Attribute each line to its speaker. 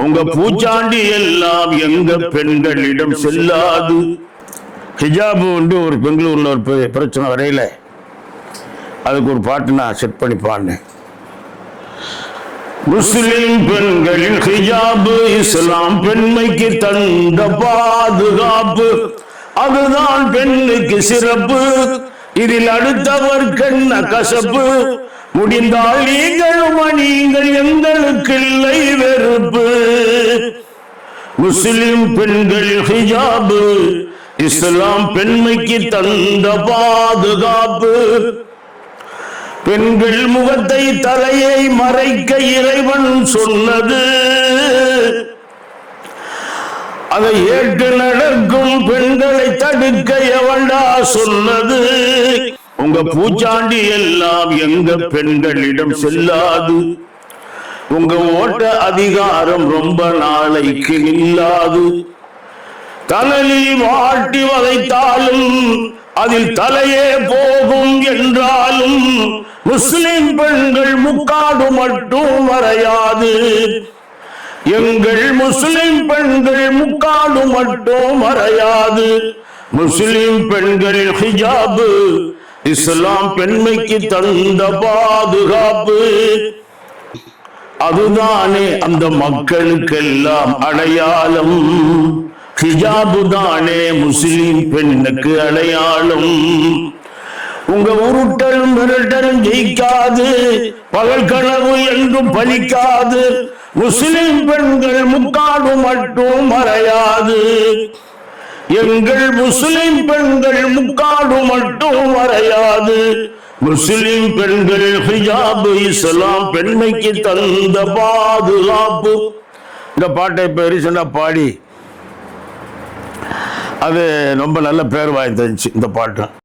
Speaker 1: உங்க பூச்சாண்டி எல்லாம் எங்க பெண்களிடம் செல்லாது. ஹிஜாபு வந்து ஒரு பெங்களூர்ல ஒரு பிரச்சனை வரையில அதுக்கு ஒரு பாட்டு நான் செட் பண்ணி பாடினேன். முஸ்லிம் பெண்களின் ஹிஜாபு இஸ்லாம் பெண்மைக்கு தந்த பாதுகாப்பு, அதுதான் பெண்ணுக்கு சிறப்பு, இதில் அடுத்தவர்க்கென்ன கசப்பு, முடிந்தால் நீங்களும் நீங்கள் எங்களுக்கு இல்லை வெறுப்பு. முஸ்லிம் பெண்களின் ஹிஜாபு இஸ்லாம் பெண்மைக்கு தந்த பாதுகாப்பு, பெண்கள் முகத்தை தலையை மறைக்க இறைவன் சொன்னது, அதை ஏற்று நடக்கும் பெண்களை தடுக்க எவன்டா சொன்னது. உங்க பூச்சாண்டி எல்லாம் எங்க பெண்களிடம் செல்லாது, உங்க ஓட்ட அதிகாரம் ரொம்ப நாளைக்கு நில்லாது. தனலில் வாட்டி வதைத்தாலும் அதில் தலையே போகும் என்றாலும் முஸ்லிம் பெண்கள் முக்காடு மட்டும் மறையாது. எங்கள் முஸ்லிம் பெண்கள் முக்காடு மட்டும் மறையாது. முஸ்லிம் பெண்களின் ஹிஜாபு இஸ்லாம் பெண்மைக்கு தந்த பாதுகாப்பு, அதுதானே அந்த மக்களுக்கெல்லாம் அடையாளம். ஹிஜாபு தானே முஸ்லிம் பெண்ணுக்கு அடையாளம். உங்க உருட்டலும் மிரட்டலும் ஜெயிக்காது, பகல் கனவு என்றும் பலிக்காது. முஸ்லிம் பெண்கள் முக்காடு மட்டும் மறையாது. எங்கள் முஸ்லிம் பெண்கள் முக்காடு மட்டும் மறையாது. முஸ்லிம் பெண்கள் ஹிஜாபு இஸ்லாம் பெண்மைக்கு தந்த பாதுகாப்பு. இந்த பாட்டை இப்ப ரீசெண்டா பாடி அது ரொம்ப நல்ல பேர் வாய்ந்துச்சு இந்த பாட்டு.